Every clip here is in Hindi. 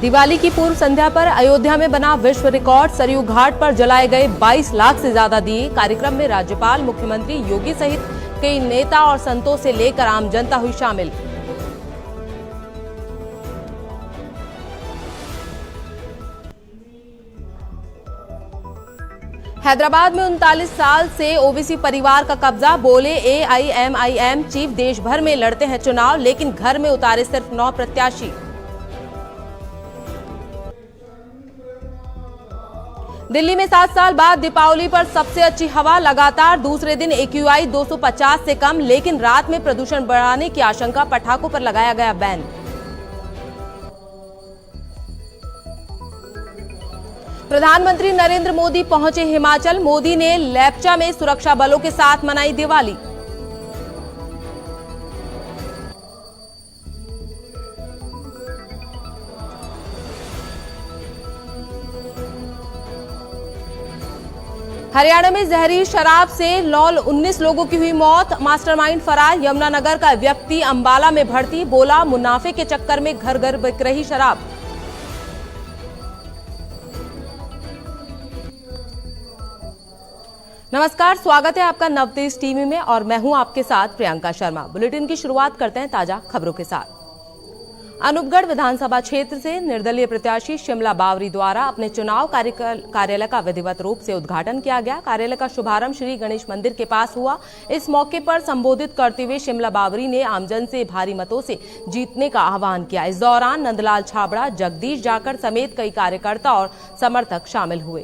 दिवाली की पूर्व संध्या पर अयोध्या में बना विश्व रिकॉर्ड। सरयू घाट पर जलाए गए 22 लाख से ज्यादा दिए। कार्यक्रम में राज्यपाल, मुख्यमंत्री योगी सहित कई नेता और संतों से लेकर आम जनता हुई शामिल। हैदराबाद में 39 साल से ओबीसी परिवार का कब्जा। बोले एआईएमआईएम चीफ देश भर में लड़ते हैं चुनाव, लेकिन घर में उतारे सिर्फ 9 प्रत्याशी। दिल्ली में 7 साल बाद दीपावली पर सबसे अच्छी हवा। लगातार दूसरे दिन एक्यूआई 250 से कम, लेकिन रात में प्रदूषण बढ़ाने की आशंका। पटाखों पर लगाया गया बैन। प्रधानमंत्री नरेंद्र मोदी पहुंचे हिमाचल। मोदी ने लेप्चा में सुरक्षा बलों के साथ मनाई दिवाली। हरियाणा में जहरीली शराब से 19 लोगों की हुई मौत। मास्टरमाइंड फरार। यमुनानगर का व्यक्ति अंबाला में भर्ती। बोला मुनाफे के चक्कर में घर घर बिक रही शराब। नमस्कार, स्वागत है आपका नवतेज टीवी में और मैं हूं आपके साथ प्रियंका शर्मा। बुलेटिन की शुरुआत करते हैं ताजा खबरों के साथ। अनूपगढ़ विधानसभा क्षेत्र से निर्दलीय प्रत्याशी शिमला बावरी द्वारा अपने चुनाव कार्यालय का विधिवत रूप से उद्घाटन किया गया। कार्यालय का शुभारंभ श्री गणेश मंदिर के पास हुआ। इस मौके पर संबोधित करते हुए शिमला बावरी ने आमजन से भारी मतों से जीतने का आह्वान किया। इस दौरान नंदलाल छाबड़ा, जगदीश जाखड़ समेत कई कार्यकर्ता और समर्थक शामिल हुए।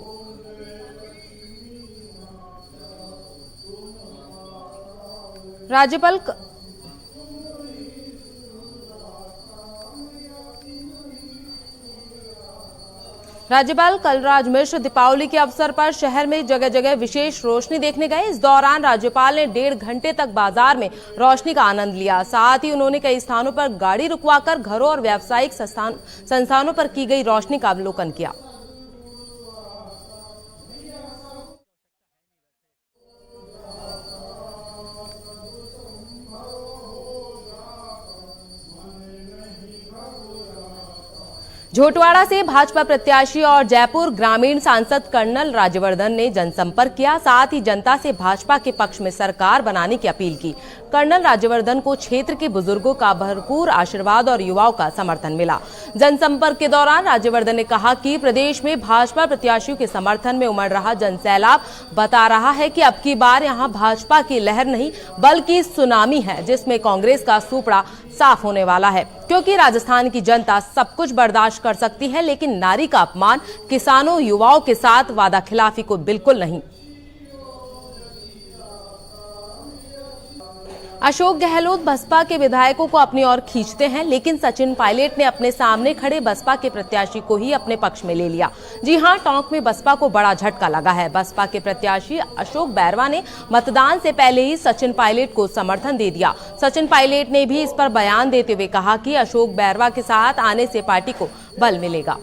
राज्यपाल कलराज मिश्र दीपावली के अवसर पर शहर में जगह जगह विशेष रोशनी देखने गए। इस दौरान राज्यपाल ने 1.5 घंटे तक बाजार में रोशनी का आनंद लिया। साथ ही उन्होंने कई स्थानों पर गाड़ी रुकवाकर घरों और व्यावसायिक संस्थानों पर की गई रोशनी का अवलोकन किया। झोटवाड़ा से भाजपा प्रत्याशी और जयपुर ग्रामीण सांसद कर्नल राज्यवर्धन ने जनसंपर्क किया। साथ ही जनता से भाजपा के पक्ष में सरकार बनाने की अपील की। कर्नल राज्यवर्धन को क्षेत्र के बुजुर्गों का भरपूर आशीर्वाद और युवाओं का समर्थन मिला। जनसंपर्क के दौरान राज्यवर्धन ने कहा कि प्रदेश में भाजपा प्रत्याशियों के समर्थन में उमड़ रहा जनसैलाब बता रहा है कि अब की बार यहां भाजपा की लहर नहीं बल्कि सुनामी है, जिसमें कांग्रेस का सुपड़ा साफ होने वाला है। क्योंकि राजस्थान की जनता सब कुछ बर्दाश्त कर सकती है, लेकिन नारी का अपमान, किसानों, युवाओं के साथ वादा खिलाफी को बिल्कुल नहीं। अशोक गहलोत बसपा के विधायकों को अपनी ओर खींचते हैं, लेकिन सचिन पायलट ने अपने सामने खड़े बसपा के प्रत्याशी को ही अपने पक्ष में ले लिया। जी हां, टोंक में बसपा को बड़ा झटका लगा है। बसपा के प्रत्याशी अशोक बैरवा ने मतदान से पहले ही सचिन पायलट को समर्थन दे दिया। सचिन पायलट ने भी इस पर बयान देते हुए कहा कि अशोक बैरवा के साथ आने से पार्टी को बल मिलेगा।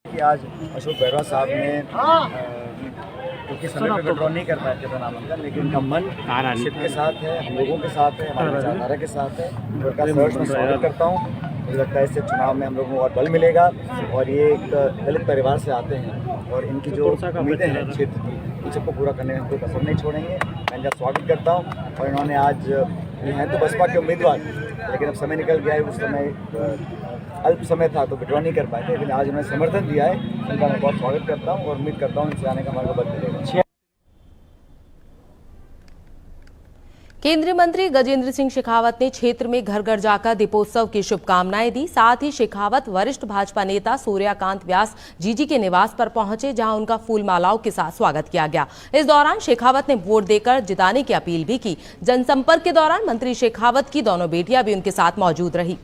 आज अशोक बैरवा साहब ने क्योंकि समय पर विड्रॉ नहीं कर पाए थे अपना नामांकन, लेकिन उनका मन क्षेत्र के साथ है, हम लोगों के साथ है, हमारे विचारधारा के साथ है। उनका सहर्ष मैं स्वागत करता हूँ। मुझे लगता है इससे चुनाव में हम लोगों को और बल मिलेगा। और ये एक दलित परिवार से आते हैं और इनकी जो उम्मीदें हैं क्षेत्र की, उन सबको पूरा करने में कोई कसर नहीं छोड़ेंगे। मैं इनका स्वागत करता हूँ। और इन्होंने आज, ये हैं तो बसपा के उम्मीदवार, लेकिन अब समय निकल गया है, उस समय अल्प समय था तो विड्रॉ नहीं कर पाए थे, लेकिन आज उन्होंने समर्थन दिया है। उनका मैं बहुत स्वागत करता हूँ और उम्मीद करता हूँ इनसे आने का हमारे को बल मिलेगा। केंद्रीय मंत्री गजेंद्र सिंह शेखावत ने क्षेत्र में घर घर जाकर दीपोत्सव की शुभकामनाएं दी। साथ ही शेखावत वरिष्ठ भाजपा नेता सूर्यकांत व्यास जीजी के निवास पर पहुंचे, जहां उनका फूल मालाओं के साथ स्वागत किया गया। इस दौरान शेखावत ने वोट देकर जिताने की अपील भी की। जनसंपर्क के दौरान मंत्री शेखावत की दोनों बेटियां भी उनके साथ मौजूद रही।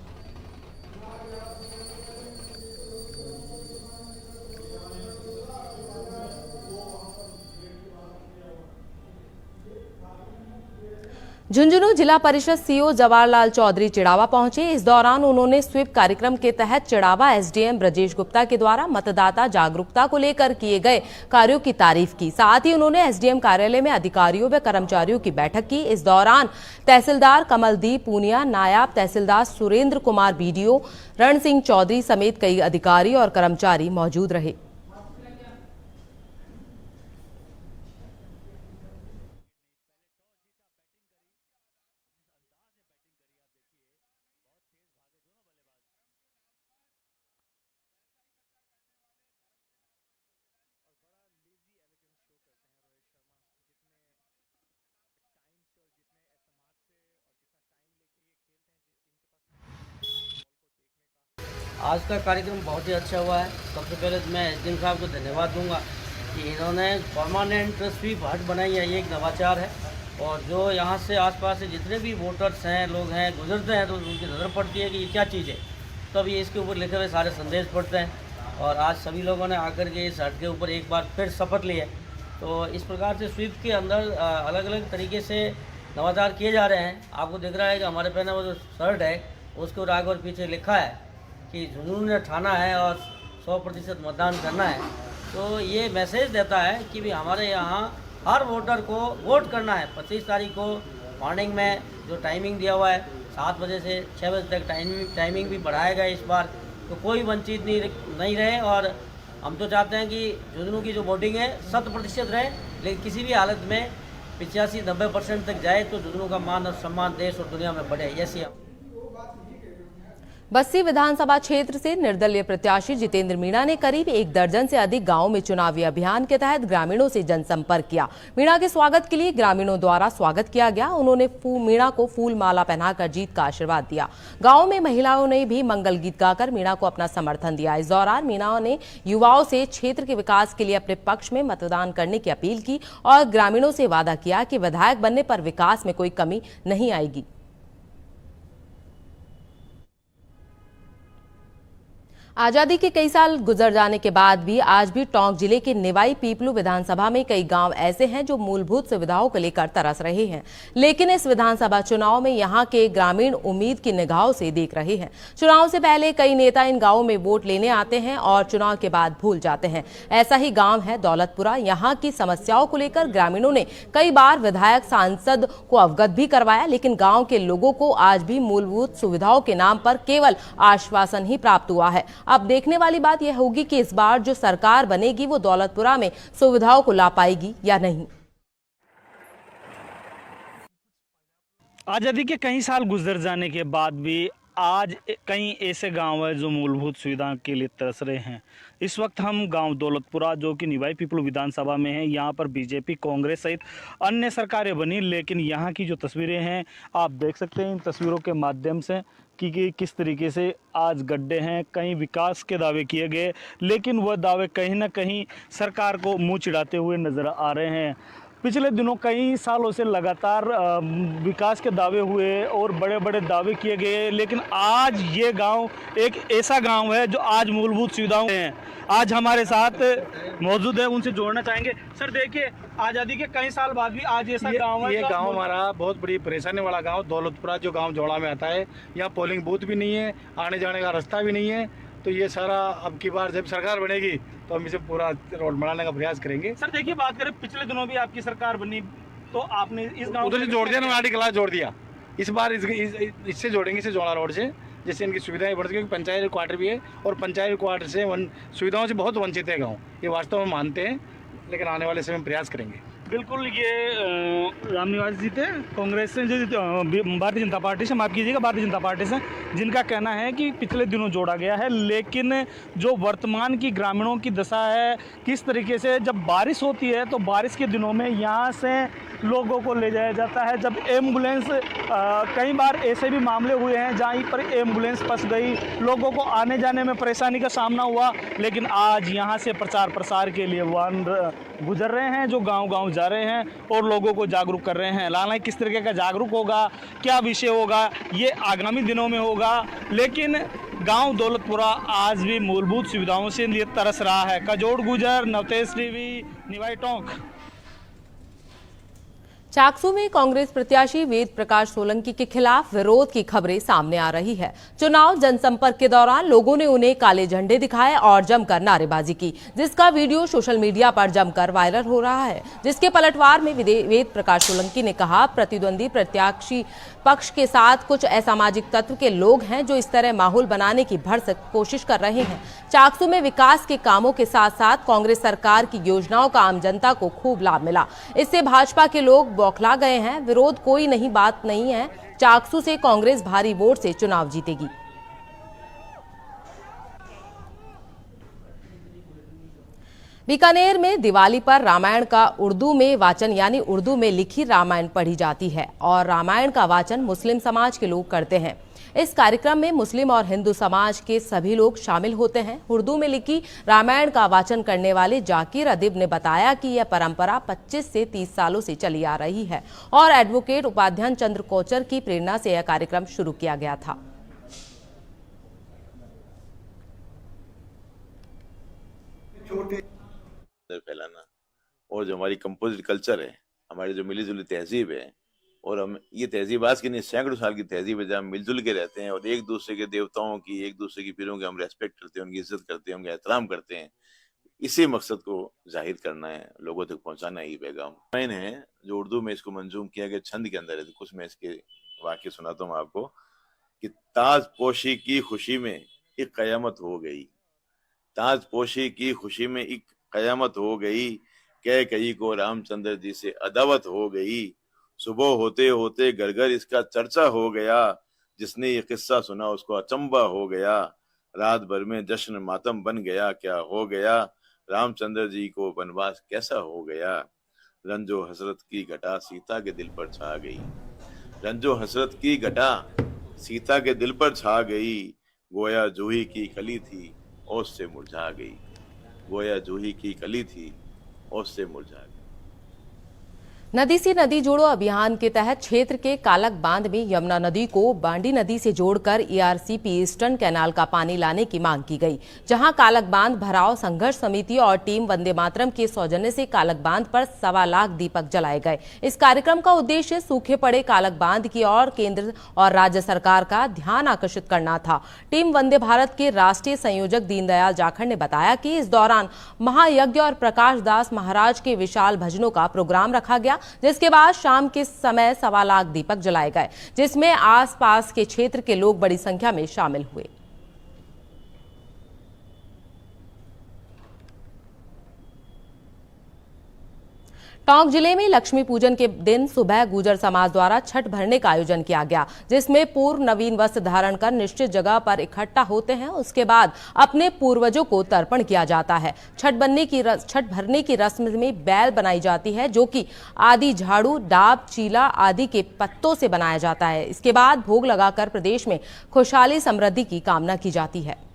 झुंझुनू जिला परिषद सीओ जवाहरलाल चौधरी चिड़ावा पहुंचे। इस दौरान उन्होंने स्वीप कार्यक्रम के तहत चिड़ावा एसडीएम ब्रजेश गुप्ता के द्वारा मतदाता जागरूकता को लेकर किए गए कार्यों की तारीफ की। साथ ही उन्होंने एसडीएम कार्यालय में अधिकारियों व कर्मचारियों की बैठक की। इस दौरान तहसीलदार कमलदीप पूनिया, नायब तहसीलदार सुरेंद्र कुमार, बीडीओ रण सिंह चौधरी समेत कई अधिकारी और कर्मचारी मौजूद रहे। आज का कार्यक्रम बहुत ही अच्छा हुआ है। सबसे पहले तो मैं एसडीएम साहब को धन्यवाद दूंगा कि इन्होंने परमानेंट स्वीप हट बनाई है। ये एक नवाचार है और जो यहाँ से आसपास से जितने भी वोटर्स हैं, लोग हैं, गुजरते हैं तो उनकी नज़र पड़ती है कि ये क्या चीज़ है, तब ये इसके ऊपर लिखे हुए सारे संदेश पढ़ते हैं। और आज सभी लोगों ने आकर के इस हट के ऊपर एक बार फिर शपथ ली है। तो इस प्रकार से स्वीप के अंदर अलग अलग तरीके से नवाचार किए जा रहे हैं। आपको दिख रहा है कि हमारे पहने वो जो शर्ट है उसके ऊपर आगे और पीछे लिखा है कि झुंझुनू ने ठाना है और 100% मतदान करना है। तो ये मैसेज देता है कि भी हमारे यहाँ हर वोटर को वोट करना है। 25 तारीख को मॉर्निंग में जो टाइमिंग दिया हुआ है 7 बजे से 6 बजे तक टाइमिंग भी बढ़ाया गया इस बार, तो कोई वंचित नहीं रहे। और हम तो चाहते हैं कि झुंझुनू की जो वोटिंग है 100% रहे, लेकिन किसी भी हालत में 85-90% तक जाए तो झुंझुनू का मान और सम्मान देश और दुनिया में बढ़े। ऐसी बस्सी विधानसभा क्षेत्र से निर्दलीय प्रत्याशी जितेंद्र मीणा ने करीब 1 दर्जन से अधिक गांवों में चुनावी अभियान के तहत ग्रामीणों से जनसंपर्क किया। मीणा के स्वागत के लिए ग्रामीणों द्वारा स्वागत किया गया। उन्होंने मीणा को फूल माला पहनाकर जीत का आशीर्वाद दिया। गांव में महिलाओं ने भी मंगल गीत गाकर मीणा को अपना समर्थन दिया। इस दौरान मीणा ने युवाओं से क्षेत्र के विकास के लिए अपने पक्ष में मतदान करने की अपील की और ग्रामीणों से वादा किया कि विधायक बनने पर विकास में कोई कमी नहीं आएगी। आजादी के कई साल गुजर जाने के बाद भी आज भी टोंक जिले के निवाई पीपलू विधानसभा में कई गांव ऐसे हैं जो मूलभूत सुविधाओं को लेकर तरस रहे हैं, लेकिन इस विधानसभा चुनाव में यहां के ग्रामीण उम्मीद की निगाहों से देख रहे हैं। चुनाव से पहले कई नेता इन गांवों में वोट लेने आते हैं और चुनाव के बाद भूल जाते हैं। ऐसा ही गांव है दौलतपुरा। यहां की समस्याओं को लेकर ग्रामीणों ने कई बार विधायक सांसद को अवगत भी करवाया, लेकिन गाँव के लोगों को आज भी मूलभूत सुविधाओं के नाम पर केवल आश्वासन ही प्राप्त हुआ है। अब देखने वाली बात यह होगी कि इस बार जो सरकार बनेगी वो दौलतपुरा में सुविधाओं को ला पाएगी या नहीं। आजादी के कई साल गुजर जाने के बाद भी आज कई ऐसे गांव हैं जो मूलभूत सुविधाओं के लिए तरस रहे हैं। इस वक्त हम गांव दौलतपुरा जो कि निवाई पीपलू विधानसभा में है, यहाँ पर बीजेपी, कांग्रेस सहित अन्य सरकारें बनी, लेकिन यहाँ की जो तस्वीरें हैं आप देख सकते हैं इन तस्वीरों के माध्यम से कि किस तरीके से आज गड्ढे हैं। कहीं विकास के दावे किए गए, लेकिन वह दावे कहीं ना कहीं सरकार को मुँह चिढ़ाते हुए नजर आ रहे हैं। पिछले दिनों कई सालों से लगातार विकास के दावे हुए और बड़े बड़े दावे किए गए, लेकिन आज ये गांव एक ऐसा गांव है जो आज मूलभूत सुविधाओं हैं। आज हमारे साथ मौजूद है, उनसे जोड़ना चाहेंगे। सर देखिए, आज़ादी के कई साल बाद भी आज ऐसा गांव है। ये गांव हमारा बहुत बड़ी परेशानी वाला गांव दौलतपुरा जो गांव जोड़ा में आता है, यहाँ पोलिंग बूथ भी नहीं है, आने जाने का रास्ता भी नहीं है। तो ये सारा अब की बार जब सरकार बनेगी तो हम इसे पूरा रोड बनाने का प्रयास करेंगे। सर देखिए, बात करें पिछले दिनों भी आपकी सरकार बनी तो आपने इस गांव उधर से जोड़ दिया, नवाडी क्लास जोड़ दिया। इस बार इससे जोड़ेंगे, इसे जोड़ा रोड से, जिससे इनकी सुविधाएं बढ़ सकें। पंचायत क्वार्टर भी है और पंचायत क्वार्टर से सुविधाओं से बहुत वंचित है गाँव। ये वास्तव में मानते हैं, लेकिन आने वाले समय में प्रयास करेंगे। बिल्कुल, ये रामनिवास जी थे कांग्रेस से, भारतीय जनता पार्टी से, माफ़ कीजिएगा, भारतीय जनता पार्टी से, जिनका कहना है कि पिछले दिनों जोड़ा गया है, लेकिन जो वर्तमान की ग्रामीणों की दशा है, किस तरीके से जब बारिश होती है तो बारिश के दिनों में यहाँ से लोगों को ले जाया जाता है। जब एम्बुलेंस, कई बार ऐसे भी मामले हुए हैं जहाँ पर एम्बुलेंस फंस गई, लोगों को आने जाने में परेशानी का सामना हुआ, लेकिन आज यहाँ से प्रचार प्रसार के लिए वाहन गुजर रहे हैं जो गांव-गांव जा रहे हैं और लोगों को जागरूक कर रहे हैं। लाला किस तरीके का जागरूक होगा, क्या विषय होगा, ये आगामी दिनों में होगा, लेकिन गांव दौलतपुरा आज भी मूलभूत सुविधाओं से लिए तरस रहा है। कजोड़ गुजर, नवतेज टीवी, निवाई टोंक। चाकसू में कांग्रेस प्रत्याशी वेद प्रकाश सोलंकी के खिलाफ विरोध की खबरें सामने आ रही है। चुनाव जनसंपर्क के दौरान लोगों ने उन्हें काले झंडे दिखाए और जमकर नारेबाजी की, जिसका वीडियो सोशल मीडिया पर जमकर वायरल हो रहा है। जिसके पलटवार में वेद प्रकाश सोलंकी ने कहा, प्रतिद्वंदी प्रत्याशी पक्ष के साथ कुछ असामाजिक तत्व के लोग हैं जो इस तरह माहौल बनाने की भरसक कोशिश कर रहे हैं। चाकसू में विकास के कामों के साथ साथ कांग्रेस सरकार की योजनाओं का आम जनता को खूब लाभ मिला। इससे भाजपा के लोग बौखला गए हैं। विरोध कोई नहीं बात नहीं है। चाकसू से कांग्रेस भारी वोट से चुनाव जीतेगी। बीकानेर में दिवाली पर रामायण का उर्दू में वाचन यानी उर्दू में लिखी रामायण पढ़ी जाती है और रामायण का वाचन मुस्लिम समाज के लोग करते हैं। इस कार्यक्रम में मुस्लिम और हिंदू समाज के सभी लोग शामिल होते हैं। उर्दू में लिखी रामायण का वाचन करने वाले जाकिर अदीब ने बताया कि यह परंपरा 25 से 30 सालों से चली आ रही है और एडवोकेट उपाध्याय चंद्र कोचर की प्रेरणा से यह कार्यक्रम शुरू किया गया था। फैलाना और जो हमारी कंपोजिट कल्चर है, हमारी जो मिली जुली तहजीब है, और हम ये तहजीब आज की नहीं सैकड़ों साल की तहजीब है, जहाँ मिलजुल के रहते हैं और एक दूसरे के देवताओं की, एक दूसरे की पीरों की हम रेस्पेक्ट करते हैं, उनकी इज्जत करते हैं, उनका एहतराम करते हैं। इसी मकसद को जाहिर करना है, लोगों तक पहुंचाना ही पैगाम मैन है जो उर्दू में इसको मंजूम किया गया छंद के अंदर है। तो कुछ मैं इसके वाक्य सुनाता हूँ आपको कि ताज पोशी की खुशी में एक कयामत हो गई, ताज पोशी की खुशी में एक कयामत हो गई, कह कही को रामचंद्र जी से अदावत हो गई, सुबह होते होते घर घर इसका चर्चा हो गया, जिसने ये किस्सा सुना उसको अचंबा हो गया, रात भर में जश्न मातम बन गया, क्या हो गया रामचंद्र जी को वनवास कैसा हो गया, रंजो हसरत की घटा सीता के दिल पर छा गई, रंजो हसरत की घटा सीता के दिल पर छा गई, गोया जूही की कली थी ओस से मुरझा गई, गोया जूही की कली थी ओस से मुरझा गई। नदी से नदी जोड़ो अभियान के तहत क्षेत्र के कालक बांध में यमुना नदी को बांडी नदी से जोड़कर ERCP ईस्टर्न कैनाल का पानी लाने की मांग की गई, जहां कालक बांध भराव संघर्ष समिति और टीम वंदे मातरम के सौजन्य से कालक बांध पर 1.25 लाख दीपक जलाए गए। इस कार्यक्रम का उद्देश्य सूखे पड़े कालक बांध की ओर केंद्र और राज्य सरकार का ध्यान आकर्षित करना था। टीम वंदे भारत के राष्ट्रीय संयोजक दीनदयाल जाखड़ ने बताया कि इस दौरान महायज्ञ और प्रकाश दास महाराज के विशाल भजनों का प्रोग्राम रखा गया, जिसके बाद शाम के समय 1.25 लाख दीपक जलाए गए, जिसमें आसपास के क्षेत्र के लोग बड़ी संख्या में शामिल हुए। टोंक जिले में लक्ष्मी पूजन के दिन सुबह गुर्जर समाज द्वारा छठ भरने का आयोजन किया गया, जिसमें पूर्व नवीन वस्त्र धारण कर निश्चित जगह पर इकट्ठा होते हैं। उसके बाद अपने पूर्वजों को तर्पण किया जाता है। छठ भरने की रस्म में बैल बनाई जाती है, जो कि आदि झाड़ू, डाब, चीला आदि के पत्तों से बनाया जाता है। इसके बाद भोग लगाकर प्रदेश में खुशहाली समृद्धि की कामना की जाती है।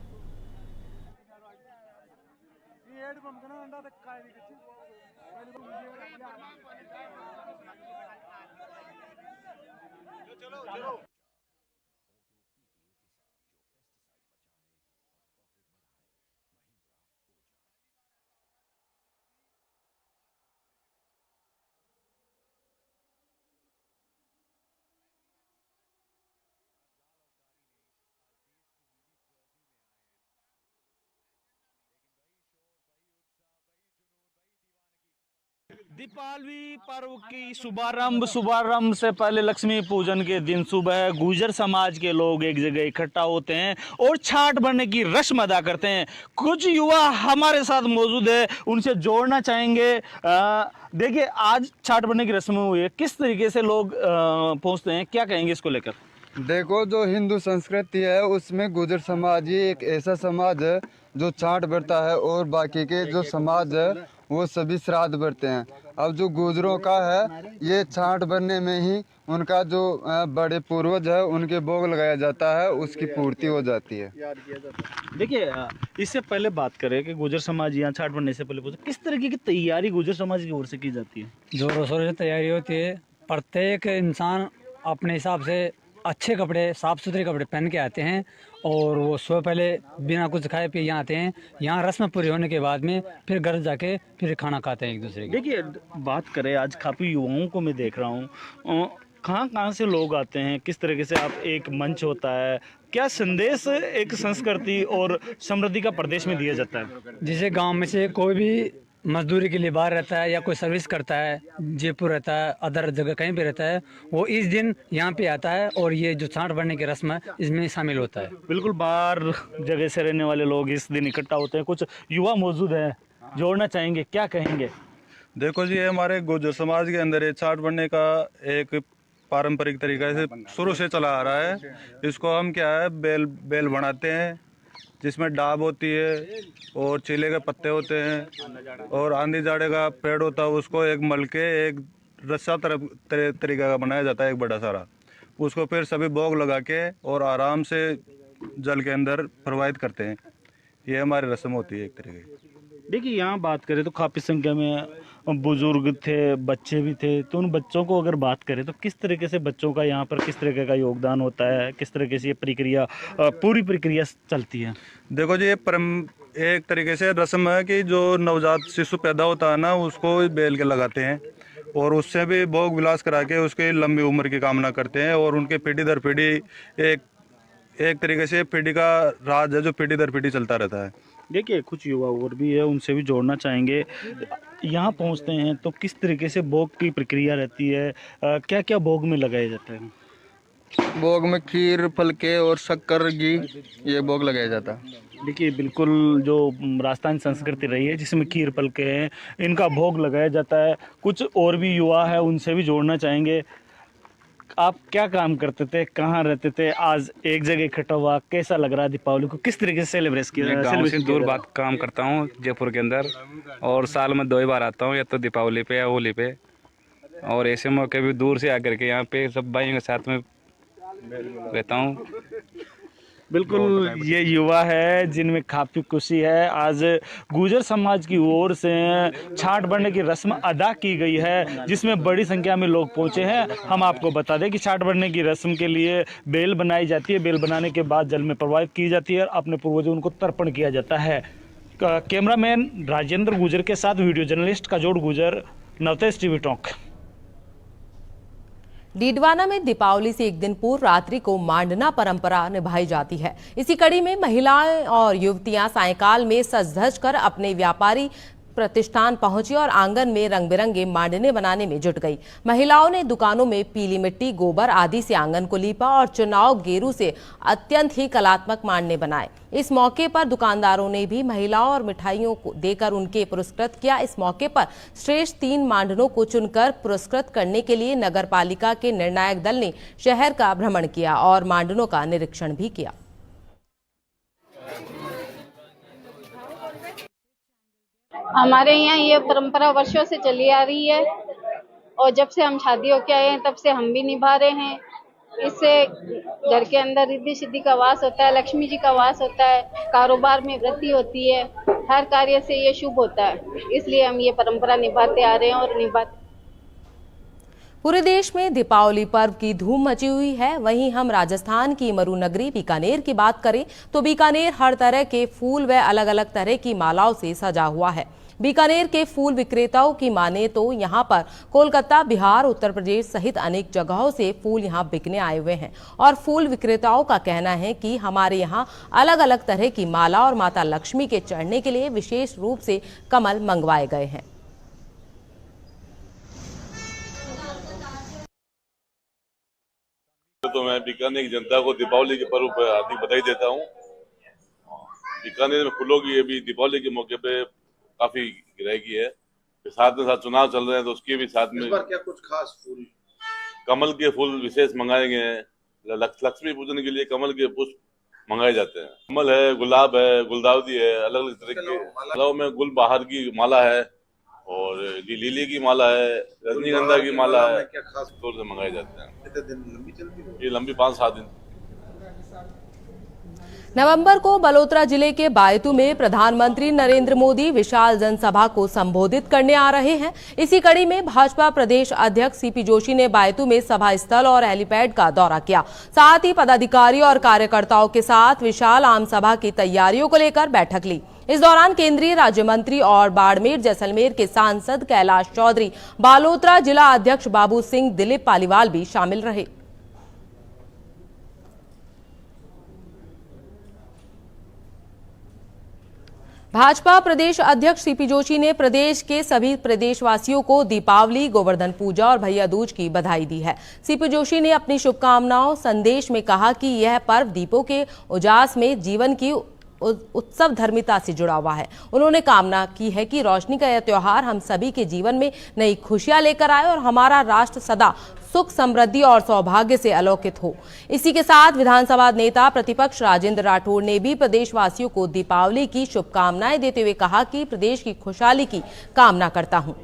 दीपावली पर्व की शुभारंभ से पहले लक्ष्मी पूजन के दिन सुबह गुर्जर समाज के लोग एक जगह इकट्ठा होते हैं और छठ भरने की रस्म अदा करते हैं। कुछ युवा हमारे साथ मौजूद है, उनसे जोड़ना चाहेंगे। देखिए, आज छठ भरने की रस्म हुई है, किस तरीके से लोग पहुंचते हैं, क्या कहेंगे इसको लेकर? देखो, जो हिंदू संस्कृति है उसमें गुर्जर समाज ही एक ऐसा समाज है जो छठ भरता है और बाकी के जो समाज है वो सभी श्राद्ध भरते हैं। अब जो गुर्जरों का है, ये छठ भरने में ही उनका जो बड़े पूर्वज है उनके भोग लगाया जाता है, उसकी पूर्ति हो जाती है। देखिए, इससे पहले बात करें कि गुर्जर समाज यहाँ छठ भरने से पहले किस तरीके की तैयारी गुर्जर समाज की ओर से की जाती है? जोरों शोरों से तैयारी होती है। प्रत्येक इंसान अपने हिसाब से अच्छे कपड़े, साफ़ सुथरे कपड़े पहन के आते हैं और वो सुबह पहले बिना कुछ खाए पिए यहाँ आते हैं। यहाँ रस्म पूरी होने के बाद में फिर घर जाके फिर खाना खाते हैं एक दूसरे की। देखिए, बात करें आज काफ़ी युवाओं को मैं देख रहा हूँ, कहाँ से लोग आते हैं, किस तरीके से आप एक मंच होता है, क्या संदेश एक संस्कृति और समृद्धि का प्रदेश में दिया जाता है? जैसे गांव में से कोई भी मजदूरी के लिए बाहर रहता है या कोई सर्विस करता है, जयपुर रहता है, अदर जगह कहीं भी रहता है, वो इस दिन यहाँ पे आता है और ये जो छांट बढ़ने की रस्म है इसमें शामिल होता है। बिल्कुल, बाहर जगह से रहने वाले लोग इस दिन इकट्ठा होते हैं। कुछ युवा मौजूद हैं, जोड़ना चाहेंगे, क्या कहेंगे? देखो जी, ये हमारे गुर्जर समाज के अंदर ये छाट बनने का एक पारंपरिक तरीका से शुरू से चला आ रहा है। इसको हम क्या है, बेल बनाते हैं जिसमें डाब होती है और चीले के पत्ते होते हैं और आंधी जाड़े का पेड़ होता है, उसको एक मल के एक रस्सा तरीका का बनाया जाता है, एक बड़ा सारा। उसको फिर सभी भोग लगा के और आराम से जल के अंदर प्रवाहित करते हैं। ये हमारी रस्म होती है एक तरीके की। देखिए, यहाँ बात करें तो काफ़ी संख्या में बुजुर्ग थे, बच्चे भी थे, तो उन बच्चों को अगर बात करें तो किस तरीके से बच्चों का यहाँ पर किस तरीके का योगदान होता है, किस तरीके से ये प्रक्रिया पूरी प्रक्रिया चलती है? देखो जी, ये एक तरीके से रस्म है कि जो नवजात शिशु पैदा होता है ना, उसको बेल के लगाते हैं और उससे भी भोग विलास करा के उसकी लंबी उम्र की कामना करते हैं और उनके पीढ़ी दर पीढ़ी एक तरीके से पीढ़ी का राज है जो पीढ़ी दर पीढ़ी चलता रहता है। देखिए, कुछ युवा और भी है, उनसे भी जोड़ना चाहेंगे। यहाँ पहुँचते हैं तो किस तरीके से भोग की प्रक्रिया रहती है, क्या क्या भोग में लगाया जाता है? भोग में खीर, फलके और शक्कर, घी, ये भोग लगाया जाता है। देखिए, बिल्कुल जो राजस्थान संस्कृति रही है जिसमें खीर फलके हैं, इनका भोग लगाया जाता है। कुछ और भी युवा है, उनसे भी जोड़ना चाहेंगे। आप क्या काम करते थे, कहाँ रहते थे, आज एक जगह इकट्ठा हुआ, कैसा लग रहा है? दीपावली को किस तरीके से सेलिब्रेट किया? मैं गांव से दूर बात काम करता हूँ जयपुर के अंदर, और साल में 2 ही बार आता हूँ, या तो दीपावली पे या होली पे। और ऐसे मौके भी दूर से आकर के यहाँ पे सब भाइयों के साथ में रहता हूँ। बिल्कुल, ये युवा है जिनमें काफ़ी खुशी है। आज गुर्जर समाज की ओर से छाट बढ़ने की रस्म अदा की गई है जिसमें बड़ी संख्या में लोग पहुंचे हैं। हम आपको बता दें कि छाट बढ़ने की रस्म के लिए बेल बनाई जाती है, बेल बनाने के बाद जल में प्रवाहित की जाती है और अपने पूर्वजों उनको तर्पण किया जाता है। कैमरामैन राजेंद्र गुर्जर के साथ video journalist Kajod Gurjar, Navtej TV talk. Didwana में दीपावली से एक दिन पूर्व रात्रि को मांडना परंपरा निभाई जाती है। इसी कड़ी में महिलाएं और युवतियां सायंकाल में सज धज कर अपने व्यापारी प्रतिष्ठान पहुंची और आंगन में रंग बिरंगे मांडने बनाने में जुट गई। महिलाओं ने दुकानों में पीली मिट्टी, गोबर आदि से आंगन को लीपा और चुनाव गेरू से अत्यंत ही कलात्मक मांडने बनाए। इस मौके पर दुकानदारों ने भी महिलाओं और मिठाइयों को देकर उनके पुरस्कृत किया। इस मौके पर श्रेष्ठ 3 मांडनों को चुनकर पुरस्कृत करने के लिए नगर पालिका के निर्णायक दल ने शहर का भ्रमण किया और मांडनों का निरीक्षण भी किया। हमारे यहाँ ये परंपरा वर्षों से चली आ रही है और जब से हम शादी होके आए हैं तब से हम भी निभा रहे हैं। इससे घर के अंदर रिद्धि सिद्धि का वास होता है, लक्ष्मी जी का वास होता है, कारोबार में वृद्धि होती है, हर कार्य से ये शुभ होता है। इसलिए हम ये परंपरा निभाते आ रहे हैं और निभाते। पूरे देश में दीपावली पर्व की धूम मची हुई है। वहीं हम राजस्थान की मरुनगरी बीकानेर की बात करें तो बीकानेर हर तरह के फूल व अलग अलग तरह की मालाओं से सजा हुआ है। बीकानेर के फूल विक्रेताओं की माने तो यहां पर कोलकाता, बिहार, उत्तर प्रदेश सहित अनेक जगहों से फूल यहां बिकने आए हुए हैं और फूल विक्रेताओं का कहना है कि हमारे यहां अलग अलग तरह की माला और माता लक्ष्मी के चढ़ने के लिए विशेष रूप से कमल मंगवाए गए हैं। तो मैं बीकानेर की जनता को दीपावली के पर्व पर हार्दिक बधाई देता हूँ। बीकानेर में फूलों की अभी दीपावली के मौके पे काफी गिराई है। साथ में साथ चुनाव चल रहे हैं तो उसके भी साथ में इस बार क्या कुछ खास फूल, कमल के फूल विशेष मंगाए गए हैं। लक्ष्मी पूजन के लिए कमल के पुष्प मंगाए जाते हैं। कमल है, गुलाब है, गुलदाउदी है, अलग अलग तरह के मालाओं में गुल बहार की माला है और लिली की माला है, रजनीगंधा की माला है, क्या खास तौर से मंगाए जाते हैं। कितने दिन लंबी चलती है? ये लंबी 5-7 दिन। नवंबर को बलोत्रा जिले के बायतू में प्रधानमंत्री नरेंद्र मोदी विशाल जनसभा को संबोधित करने आ रहे हैं। इसी कड़ी में भाजपा प्रदेश अध्यक्ष सीपी जोशी ने बायतू में सभा स्थल और हेलीपैड का दौरा किया। साथ ही पदाधिकारियों और कार्यकर्ताओं के साथ विशाल आम सभा की तैयारियों को लेकर बैठक ली। इस दौरान केंद्रीय राज्य मंत्री और बाड़मेर जैसलमेर के सांसद कैलाश चौधरी, बालोतरा जिला अध्यक्ष बाबू सिंह, दिलीप पालीवाल भी शामिल रहे। भाजपा प्रदेश अध्यक्ष सीपी जोशी ने प्रदेश के सभी प्रदेशवासियों को दीपावली, गोवर्धन पूजा और भैया दूज की बधाई दी है। सीपी जोशी ने अपनी शुभकामनाओं संदेश में कहा कि यह पर्व दीपों के उजास में जीवन की उत्सव धर्मिता से जुड़ा हुआ है। उन्होंने कामना की है कि रोशनी का यह त्योहार हम सभी के जीवन में नई खुशियां लेकर आए और हमारा राष्ट्र सदा सुख, समृद्धि और सौभाग्य से अलौकित हो। इसी के साथ विधानसभा नेता प्रतिपक्ष राजेंद्र राठौड़ ने भी प्रदेशवासियों को दीपावली की शुभकामनाएं देते हुए कहा कि प्रदेश की खुशहाली की कामना करता हूं।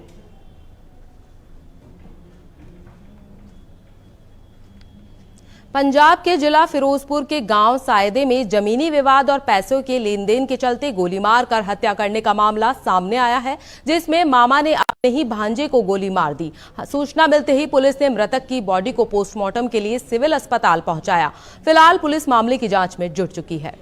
पंजाब के जिला फिरोजपुर के गांव सायदे में जमीनी विवाद और पैसों के लेन देन के चलते गोली मारकर हत्या करने का मामला सामने आया है, जिसमें मामा ने अपने ही भांजे को गोली मार दी। सूचना मिलते ही पुलिस ने मृतक की बॉडी को पोस्टमार्टम के लिए सिविल अस्पताल पहुंचाया। फिलहाल पुलिस मामले की जांच में जुट चुकी है।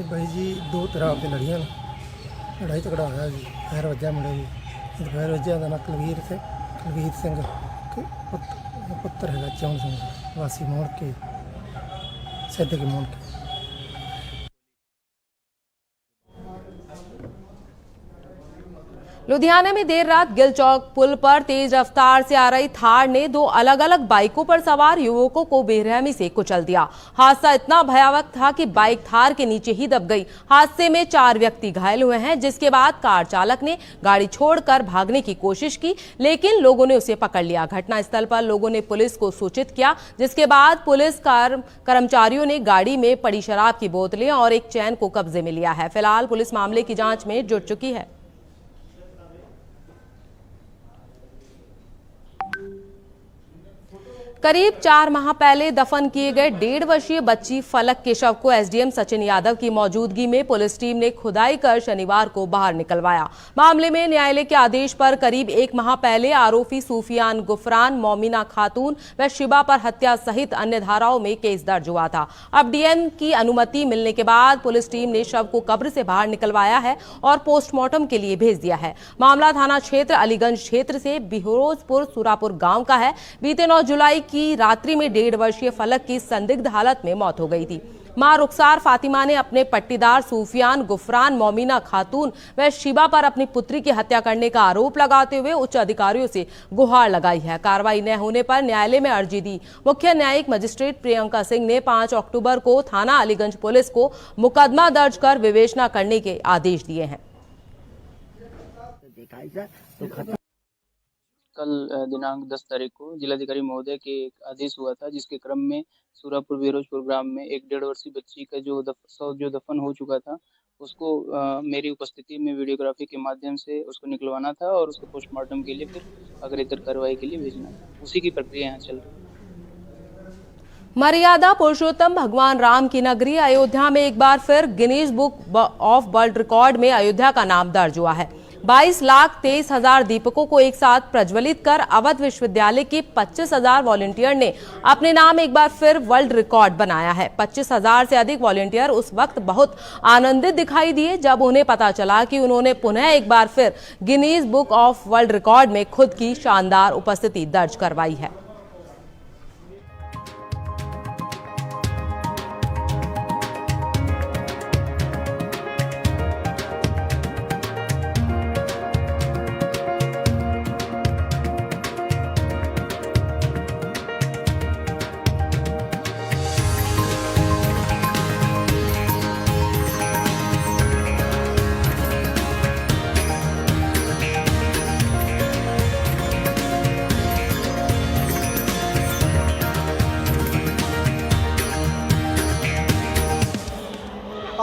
भाई जी दो तरह की लड़ियां लड़ाई झगड़ा होया जी, पैर वजया मुंडे जी, पैर वजया का नाम कुलवीर सिंह पुत्र है चौन सिंह वासी मोड़ के सैदे के मोड़ के। लुधियाना में देर रात गिल चौक पुल पर तेज रफ्तार से आ रही थार ने दो अलग अलग बाइकों पर सवार युवकों को बेरहमी से कुचल दिया। हादसा इतना भयावह था कि बाइक थार के नीचे ही दब गई। हादसे में 4 व्यक्ति घायल हुए हैं, जिसके बाद कार चालक ने गाड़ी छोड़कर भागने की कोशिश की, लेकिन लोगों ने उसे पकड़ लिया। घटनास्थल पर लोगों ने पुलिस को सूचित किया, जिसके बाद पुलिस कर्मचारियों ने गाड़ी में पड़ी शराब की बोतलें और एक चैन को कब्जे में लिया है। फिलहाल पुलिस मामले की जांच में जुट चुकी है। करीब 4 माह पहले दफन किए गए 1.5 वर्षीय बच्ची फलक के शव को एसडीएम सचिन यादव की मौजूदगी में पुलिस टीम ने खुदाई कर शनिवार को बाहर निकलवाया। मामले में न्यायालय के आदेश पर करीब 1 माह पहले आरोपी सूफियान गुफरान, मोमिना खातून व शिबा पर हत्या सहित अन्य धाराओं में केस दर्ज हुआ था। अब डीएम की अनुमति मिलने के बाद पुलिस टीम ने शव को कब्र से बाहर निकलवाया है और पोस्टमार्टम के लिए भेज दिया है। मामला थाना क्षेत्र अलीगंज क्षेत्र से बिहरोजपुर सुरापुर गांव का है। बीते 9 जुलाई की रात्रि में 1.5 वर्षीय फलक की संदिग्ध हालत में मौत हो गई थी। मां रुखसार फातिमा ने अपने पट्टीदार सूफियान गुफरान, मोमिना खातून व शिबा पर अपनी पुत्री की हत्या करने का आरोप लगाते हुए उच्च अधिकारियों से गुहार लगाई है। कार्रवाई न होने पर न्यायालय में अर्जी दी। मुख्य न्यायिक मजिस्ट्रेट प्रियंका सिंह ने 5 अक्टूबर को थाना अलीगंज पुलिस को मुकदमा दर्ज कर विवेचना करने के आदेश दिए हैं। कल दिनांक 10 तारीख को जिलाधिकारी महोदय के एक आदेश हुआ था, जिसके क्रम में सूरापुर बिरोजपुर ग्राम में एक 1.5 वर्षीय बच्ची का जो दफन हो चुका था, उसको मेरी उपस्थिति में वीडियोग्राफी के माध्यम से उसको निकलवाना था और उसको पोस्टमार्टम के लिए फिर अग्रेतर कार्रवाई के लिए भेजना था। उसी की प्रक्रिया यहाँ चल रही। मर्यादा पुरुषोत्तम भगवान राम की नगरी अयोध्या में एक बार फिर Guinness book of world record में अयोध्या का नाम दर्ज हुआ है। 22,23,000 दीपकों को एक साथ प्रज्वलित कर अवध विश्वविद्यालय के 25,000 वॉलंटियर ने अपने नाम एक बार फिर वर्ल्ड रिकॉर्ड बनाया है। 25,000 से अधिक वॉलंटियर उस वक्त बहुत आनंदित दिखाई दिए जब उन्हें पता चला कि उन्होंने पुनः एक बार फिर Guinness book of world record में खुद की शानदार उपस्थिति दर्ज करवाई है।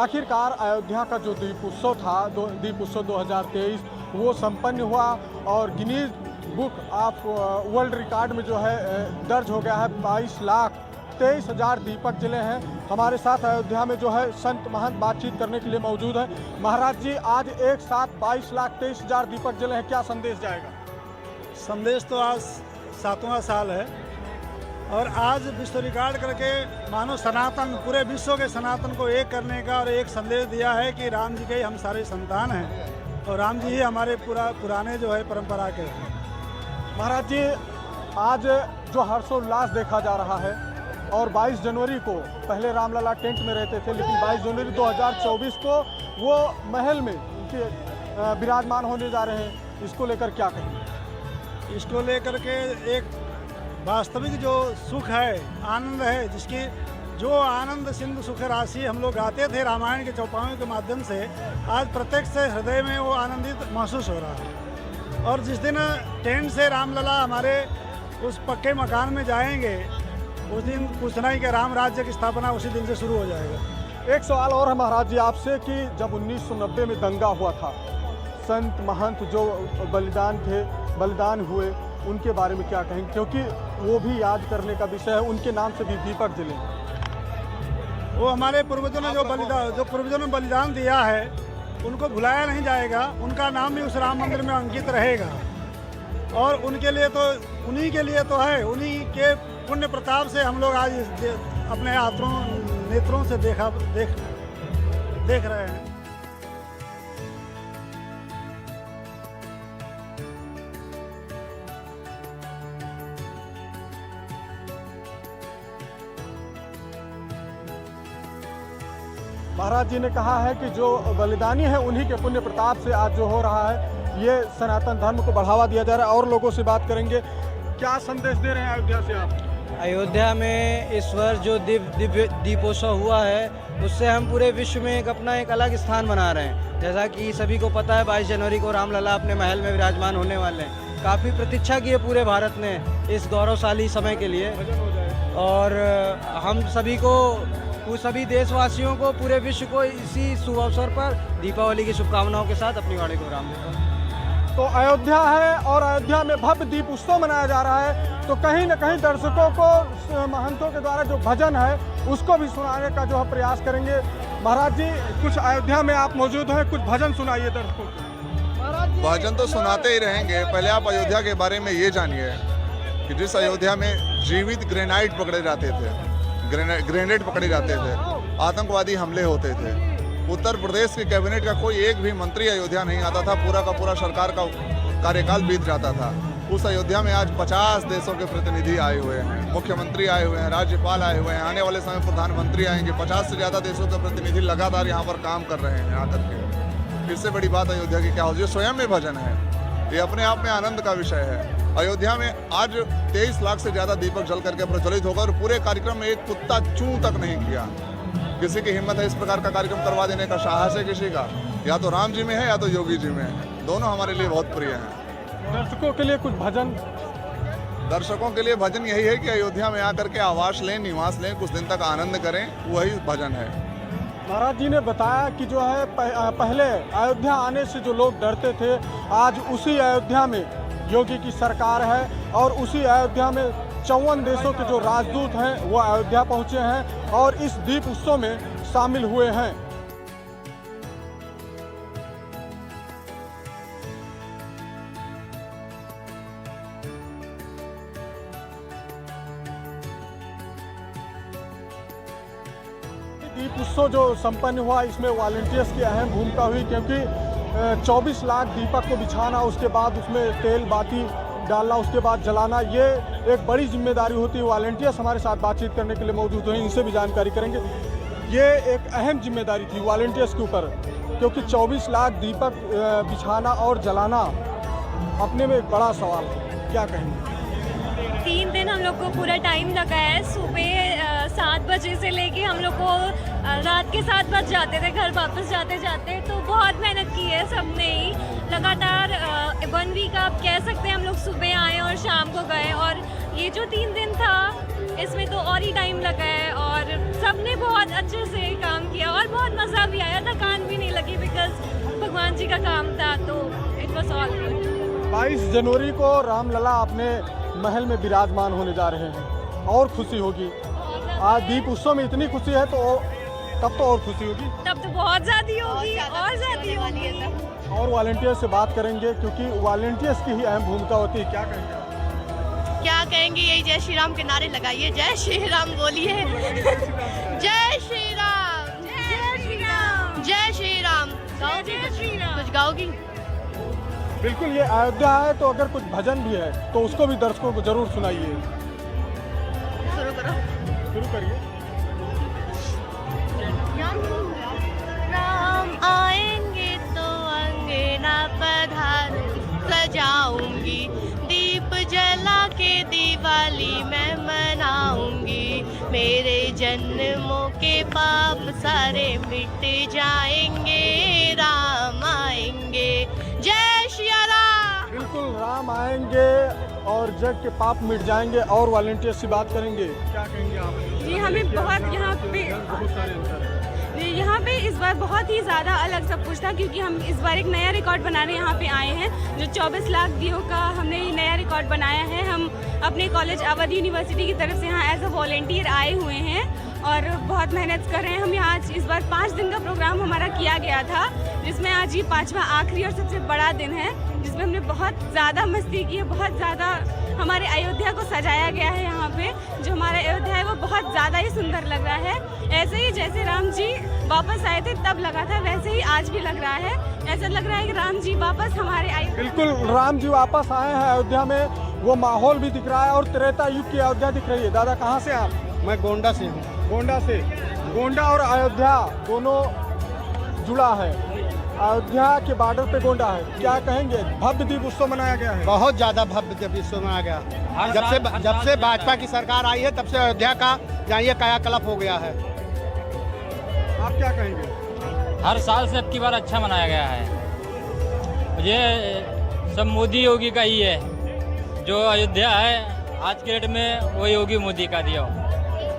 आखिरकार अयोध्या का जो दीप उत्सव था, दीप उत्सव 2023, वो संपन्न हुआ और Guinness book of world record में जो है दर्ज हो गया है 22 लाख 23,000 दीपक जले हैं। हमारे साथ अयोध्या में जो है संत महंत बातचीत करने के लिए मौजूद है। महाराज जी, आज एक साथ 22,23,000 दीपक जले हैं, क्या संदेश जाएगा? संदेश तो आज 7वां साल है और आज विश्व रिकॉर्ड करके मानो सनातन, पूरे विश्व के सनातन को एक करने का और एक संदेश दिया है कि राम जी के ही हम सारे संतान हैं और राम जी ही हमारे पुराने जो है परंपरा के हैं। महाराज जी, आज जो हर्षोल्लास देखा जा रहा है और 22 जनवरी को पहले रामलला टेंट में रहते थे, लेकिन 22 जनवरी 2024 को वो महल में उनके विराजमान होने जा रहे हैं, इसको लेकर क्या कहेंगे? इसको लेकर के एक वास्तविक जो सुख है, आनंद है, जिसकी जो आनंद सिंधु सुख राशि हम लोग गाते थे रामायण के चौपाइयों के माध्यम से, आज प्रत्यक्ष हृदय में वो आनंदित महसूस हो रहा है। और जिस दिन टेंट से रामलला हमारे उस पक्के मकान में जाएंगे, उस दिन पूछना ही कि राम राज्य की स्थापना उसी दिन से शुरू हो जाएगा। एक सवाल और है महाराज जी आपसे कि जब 1990 में दंगा हुआ था, संत महंत जो बलिदान हुए, उनके बारे में क्या कहेंगे? क्योंकि वो भी याद करने का विषय है, उनके नाम से भी दीपक जले। वो हमारे पूर्वजों ने जो पूर्वजों ने बलिदान दिया है, उनको भुलाया नहीं जाएगा। उनका नाम भी उस राम मंदिर में अंकित रहेगा और उनके लिए तो, उन्हीं के लिए तो है, उन्हीं के पुण्य प्रताप से हम लोग आज अपने नेत्रों से देख रहे हैं। महाराज जी ने कहा है कि जो बलिदानी है उन्हीं के पुण्य प्रताप से आज जो हो रहा है, ये सनातन धर्म को बढ़ावा दिया जा रहा है। और लोगों से बात करेंगे, क्या संदेश दे रहे हैं अयोध्या से आप? अयोध्या में इस वर्ष जो दिव्य दीपोत्सव हुआ है, उससे हम पूरे विश्व में अपना एक अलग स्थान बना रहे हैं। जैसा कि सभी को पता है, 22 जनवरी को रामलला अपने महल में विराजमान होने वाले हैं। काफ़ी प्रतीक्षा की है पूरे भारत ने इस गौरवशाली समय के लिए, और हम सभी देशवासियों को, पूरे विश्व को इसी शुभ अवसर पर दीपावली की शुभकामनाओं के साथ अपनी वाणी को विराम देता हूँ। तो अयोध्या है और अयोध्या में भव्य दीप उत्सव मनाया जा रहा है, तो कहीं न कहीं दर्शकों को महंतों के द्वारा जो भजन है उसको भी सुनाने का जो है प्रयास करेंगे। महाराज जी, कुछ अयोध्या में आप मौजूद हैं, कुछ भजन सुनाइए दर्शकों को। भजन तो सुनाते ही रहेंगे। पहले आप अयोध्या के बारे में ये जानिए कि जिस अयोध्या में जीवित ग्रेनाइट पकड़े जाते थे, ग्रेनेड पकड़े जाते थे, आतंकवादी हमले होते थे, उत्तर प्रदेश के कैबिनेट का कोई एक भी मंत्री अयोध्या नहीं आता था, पूरा का पूरा सरकार का कार्यकाल बीत जाता था। उस अयोध्या में आज 50 देशों के प्रतिनिधि आए हुए हैं, मुख्यमंत्री आए हुए हैं, राज्यपाल आए हुए हैं, आने वाले समय प्रधानमंत्री आएंगे। 50 से ज़्यादा देशों के प्रतिनिधि लगातार यहाँ पर काम कर रहे हैं आकर के। इससे बड़ी बात अयोध्या की क्या हो, जो स्वयं में भजन है, ये अपने आप में आनंद का विषय है। अयोध्या में आज 23 लाख से ज़्यादा दीपक जल करके प्रज्वलित होगा और पूरे कार्यक्रम में एक कुत्ता चूं तक नहीं किया। किसी की हिम्मत है इस प्रकार का कार्यक्रम करवा देने का, साहस है किसी का, या तो राम जी में है या तो योगी जी में है। दोनों हमारे लिए बहुत प्रिय हैं। दर्शकों के लिए कुछ भजन? दर्शकों के लिए भजन यही है कि अयोध्या में आकर के आवास लें, निवास लें, कुछ दिन तक आनंद करें, वही भजन है। महाराज जी ने बताया कि जो है पहले अयोध्या आने से जो लोग डरते थे, आज उसी अयोध्या में योगी की सरकार है और उसी अयोध्या में 54 देशों के जो राजदूत हैं वो अयोध्या पहुंचे हैं और इस दीप उत्सव में शामिल हुए हैं। दीप उत्सव जो संपन्न हुआ, इसमें वॉलंटियर्स की अहम भूमिका हुई, क्योंकि 24 लाख दीपक को बिछाना, उसके बाद उसमें तेल बाती डालना, उसके बाद जलाना, ये एक बड़ी जिम्मेदारी होती है। वॉलंटियर्स हमारे साथ बातचीत करने के लिए मौजूद हैं, इनसे भी जानकारी करेंगे। ये एक अहम जिम्मेदारी थी वॉलंटियर्स के ऊपर, क्योंकि 24 लाख दीपक बिछाना और जलाना अपने में एक बड़ा सवाल है, क्या कहेंगे? 3 दिन हम लोग को पूरा टाइम लगा है। सुबह 7 बजे से लेके हम लोग को रात के 7 बज जाते थे घर वापस जाते जाते, तो बहुत मेहनत की है सबने ही लगातार। 1 वीक आप कह सकते हैं हम लोग सुबह आए और शाम को गए, और ये जो 3 दिन था इसमें तो और ही टाइम लगा है और सबने बहुत अच्छे से काम किया और बहुत मज़ा भी आया, थकान भी नहीं लगी, बिकॉज भगवान जी का काम था, तो इट वॉज ऑल गुड। 22 जनवरी को रामलला अपने महल में विराजमान होने जा रहे हैं और खुशी होगी। आज दीप उत्सव में इतनी खुशी है तो तब तो और खुशी होगी। तब तो बहुत ज़्यादा होगी और ज़्यादा होगी। और वॉलंटियर से बात करेंगे क्योंकि वॉलंटियर्स की ही अहम भूमिका होती है। क्या कहेंगे आप? क्या कहेंगे, यही जय श्री राम के नारे लगाइए, जय श्री राम बोलिए। जय श्री राम, जय श्री राम, जय श्री राम। जय श्री राम। कुछ गाओगी? बिल्कुल, ये अयोध्या है तो अगर कुछ भजन भी है तो उसको भी दर्शकों को जरूर सुनाइए। शुरू करो। शुरू करिए। राम आएंगे तो अंगना पधार सजाऊंगी, दीप जला के दिवाली मैं मनाऊंगी, मेरे जन्मों के पाप सारे मिट जाएंगे, राम आएंगे, जय श्री राम। बिल्कुल, राम आएंगे और जग के पाप मिट जाएंगे। और वॉलंटियर से बात करेंगे, क्या कहेंगे आप? जी, हमें बहुत यहाँ पे इस बार बहुत ही ज़्यादा अलग सब कुछ था, क्योंकि हम इस बार एक नया रिकॉर्ड बनाने यहाँ पे आए हैं। जो 24 लाख दियों का हमने ये नया रिकॉर्ड बनाया है। हम अपने कॉलेज अवध यूनिवर्सिटी की तरफ से यहाँ एज अ वॉलंटियर आए हुए हैं और बहुत मेहनत कर रहे हैं। हम यहाँ इस बार 5 दिन का प्रोग्राम हमारा किया गया था, जिसमें आज ये 5वां आखिरी और सबसे बड़ा दिन है, जिसमें हमने बहुत ज़्यादा मस्ती की है। बहुत ज़्यादा हमारे अयोध्या को सजाया गया है। यहाँ पे जो हमारा अयोध्या है वो बहुत ज़्यादा ही सुंदर लग रहा है। ऐसे ही जैसे राम जी वापस आए थे तब लगा था, वैसे ही आज भी लग रहा है। ऐसा लग रहा है कि राम जी वापस हमारे आए। बिल्कुल, राम जी वापस आए हैं अयोध्या में, वो माहौल भी दिख रहा है और त्रेता युग की अयोध्या दिख रही है। दादा, कहाँ से आप? मैं गोंडा से हूँ। गोंडा से। गोंडा और अयोध्या दोनों जुड़ा है, अयोध्या के बॉर्डर पे गोंडा है। क्या कहेंगे, भव्य दीप उत्सव मनाया गया है? बहुत ज़्यादा भव्य दीप उत्सव मनाया गया। जब से भाजपा की सरकार आई है तब से अयोध्या का जानिए कायाकल्प हो गया है। आप क्या कहेंगे? हर साल से अब की बार अच्छा मनाया गया है। ये सब मोदी योगी का ही है। जो अयोध्या है आज के डेट में वो योगी मोदी का दिया।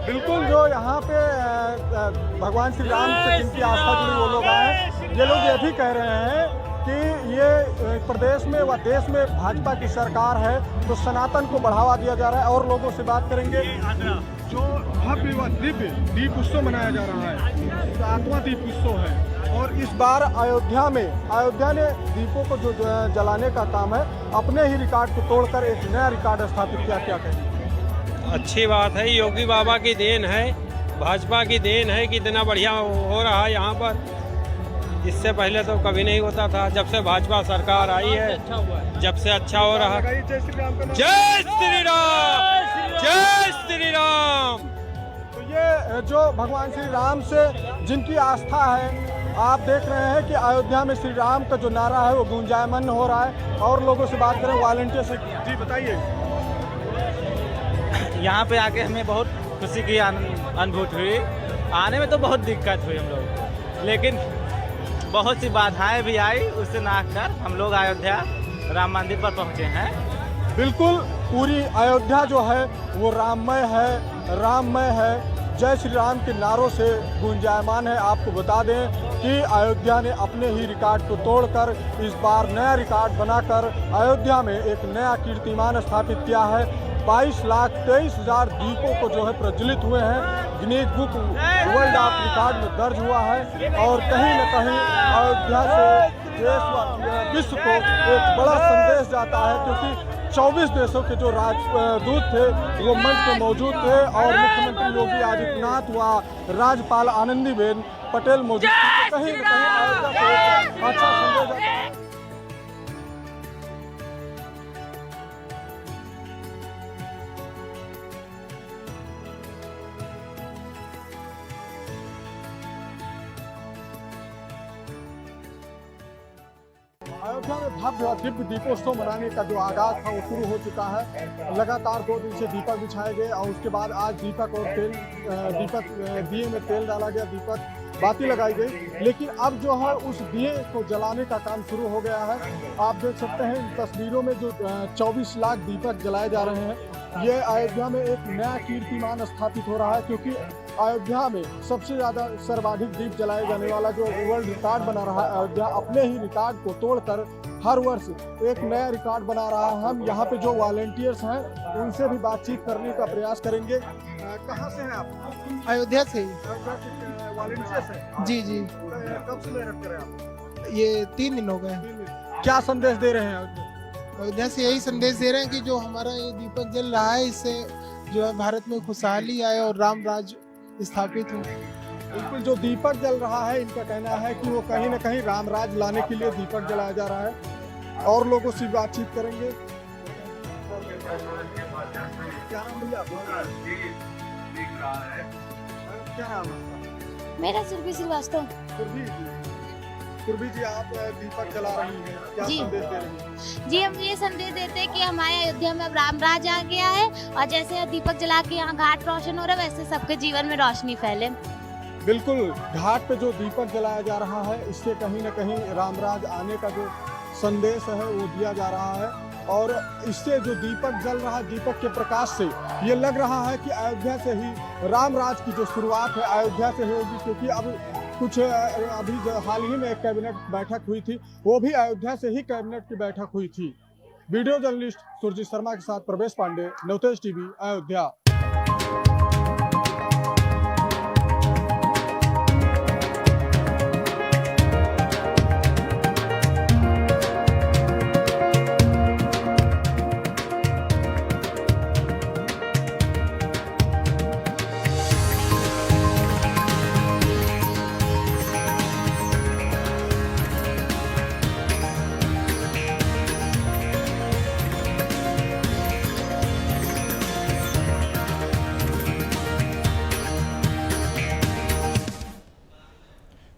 बिल्कुल, जो यहाँ पे भगवान श्री राम से जिनकी आस्था जुड़ी वो लोग आए, ये लोग ये भी कह रहे हैं कि ये प्रदेश में व देश में भाजपा की सरकार है तो सनातन को बढ़ावा दिया जा रहा है। और लोगों से बात करेंगे। जो भव्य व दिव्य दीप उत्सव मनाया जा रहा है, 7वां दीप उत्सव है और इस बार अयोध्या ने दीपों को जो जलाने का काम है अपने ही रिकॉर्ड को तोड़कर एक नया रिकॉर्ड स्थापित किया। क्या कहेंगे? अच्छी बात है, योगी बाबा की देन है, भाजपा की देन है कि इतना बढ़िया हो रहा है यहाँ पर। इससे पहले तो कभी नहीं होता था। जब से भाजपा सरकार आई है जब से अच्छा हो रहा है। जय श्री राम। जय श्री राम, जय श्री राम। तो ये जो भगवान श्री राम से जिनकी आस्था है, आप देख रहे हैं कि अयोध्या में श्री राम का जो नारा है वो गूंजायमान हो रहा है। और लोगों से बात करें, वॉलंटियर से। जी बताइए। यहाँ पे आके हमें बहुत खुशी की अनुभूति हुई। आने में तो बहुत दिक्कत हुई हम लोग, लेकिन बहुत सी बाधाएं भी आई, उससे नाक कर हम लोग अयोध्या राम मंदिर पर पहुँचे हैं। बिल्कुल, पूरी अयोध्या जो है वो राममय है, राममय है। जय श्री राम के नारों से गुंजायमान है। आपको बता दें कि अयोध्या ने अपने ही रिकॉर्ड को तोड़कर इस बार नया रिकॉर्ड बनाकर अयोध्या में एक नया कीर्तिमान स्थापित किया है। 22,23,000 दीपों को जो है प्रज्वलित हुए हैं, Guinness book world of record में दर्ज हुआ है। और कहीं न कहीं अयोध्या से देश व विश्व को एक बड़ा संदेश जाता है, क्योंकि 24 देशों के जो राजदूत थे वो मंच पे मौजूद थे और मुख्यमंत्री योगी आदित्यनाथ व राज्यपाल आनंदीबेन पटेल मौजूद थे। कहीं न कहीं अयोध्या को अच्छा संदेश जाता है। अयोध्या में भव्य और दिव्य दीपोत्सव मनाने का जो आगाज था वो शुरू हो चुका है। लगातार 2 दिन से दीपक बिछाए गए और उसके बाद आज दीपक और दिए में तेल डाला गया, दीपक बाती लगाई गई। लेकिन अब जो है उस दिए को जलाने का काम शुरू हो गया है। आप देख सकते हैं इन तस्वीरों में जो 24 लाख दीपक जलाए जा रहे हैं। ये अयोध्या में एक नया कीर्तिमान स्थापित हो रहा है, क्योंकि अयोध्या में सबसे ज़्यादा सर्वाधिक दीप जलाए जाने वाला जो वर्ल्ड रिकॉर्ड बना रहा है अयोध्या, अपने ही रिकॉर्ड को तोड़कर हर वर्ष एक नया रिकॉर्ड बना रहा है। हम यहाँ पे जो वॉलंटियर्स हैं उनसे भी बातचीत करने का प्रयास करेंगे। कहाँ से हैं आप? अयोध्या से ही। वॉलंटियर से? जी जी। कब से मेहनत कर रहे हैं आप? ये 3 दिन हो गए। क्या संदेश दे रहे हैं? अयोध्या से यही संदेश दे रहे हैं कि जो हमारा ये दीपक जल रहा है, इससे जो है भारत में खुशहाली आए और राम राज स्थापित हो। बिल्कुल, जो दीपक जल रहा है, इनका कहना है कि वो कहीं न कहीं राम राज लाने के लिए दीपक जलाया जा रहा है। और लोगों से बातचीत करेंगे। क्या नाम भैया? क्या नाम है? मेरा सुरभि श्रीवास्तव। सुरभि जी, आप दीपक जला रही हैं, क्या जी। संदेश दे रही हैं? जी, हम ये संदेश देते हैं कि हमारे अयोध्या में अब राम राज आ गया है और जैसे दीपक जला के यहाँ घाट रोशन हो रहा है, वैसे सबके जीवन में रोशनी फैले। बिल्कुल, घाट पे जो दीपक जलाया जा रहा है, इससे कहीं न कहीं रामराज आने का जो संदेश है वो दिया जा रहा है। और इससे जो दीपक जल रहा है, दीपक के प्रकाश से ये लग रहा है कि अयोध्या से ही रामराज की जो शुरुआत है अयोध्या से होगी, क्योंकि अब कुछ अभी हाल ही में एक कैबिनेट बैठक हुई थी, वो भी अयोध्या से ही कैबिनेट की बैठक हुई थी। वीडियो जर्नलिस्ट सुरजीत शर्मा के साथ प्रवेश पांडे, नवतेज टीवी, अयोध्या।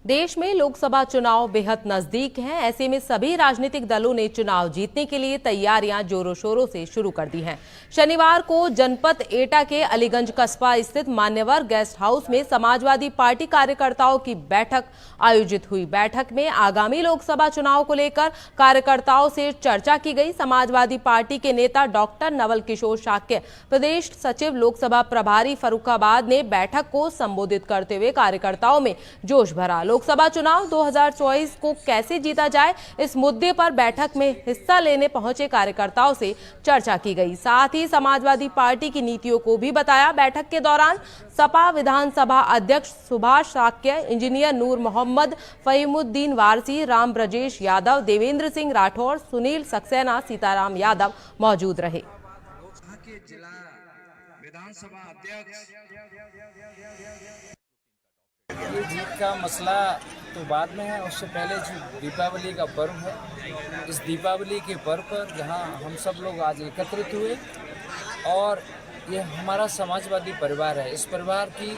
देश में लोकसभा चुनाव बेहद नजदीक हैं। ऐसे में सभी राजनीतिक दलों ने चुनाव जीतने के लिए तैयारियां जोरों शोरों से शुरू कर दी हैं। शनिवार को जनपद एटा के अलीगंज कस्बा स्थित मान्यवर गेस्ट हाउस में समाजवादी पार्टी कार्यकर्ताओं की बैठक आयोजित हुई। बैठक में आगामी लोकसभा चुनाव को लेकर कार्यकर्ताओं से चर्चा की गई। समाजवादी पार्टी के नेता डॉक्टर नवल किशोर शाक्य, प्रदेश सचिव लोकसभा प्रभारी फर्रुखाबाद ने बैठक को संबोधित करते हुए कार्यकर्ताओं में जोश भरा। लोकसभा चुनाव 2024 को कैसे जीता जाए, इस मुद्दे पर बैठक में हिस्सा लेने पहुंचे कार्यकर्ताओं से चर्चा की गई। साथ ही समाजवादी पार्टी की नीतियों को भी बताया। बैठक के दौरान सपा विधानसभा अध्यक्ष सुभाष शाक्य, इंजीनियर नूर मोहम्मद, फहीमुद्दीन वारसी, राम ब्रजेश यादव, देवेंद्र सिंह राठौर, सुनील सक्सेना, सीताराम यादव मौजूद रहे। ये जीत का मसला तो बाद में है, उससे पहले जो दीपावली का पर्व है, इस दीपावली के पर्व पर जहां हम सब लोग आज एकत्रित हुए और ये हमारा समाजवादी परिवार है, इस परिवार की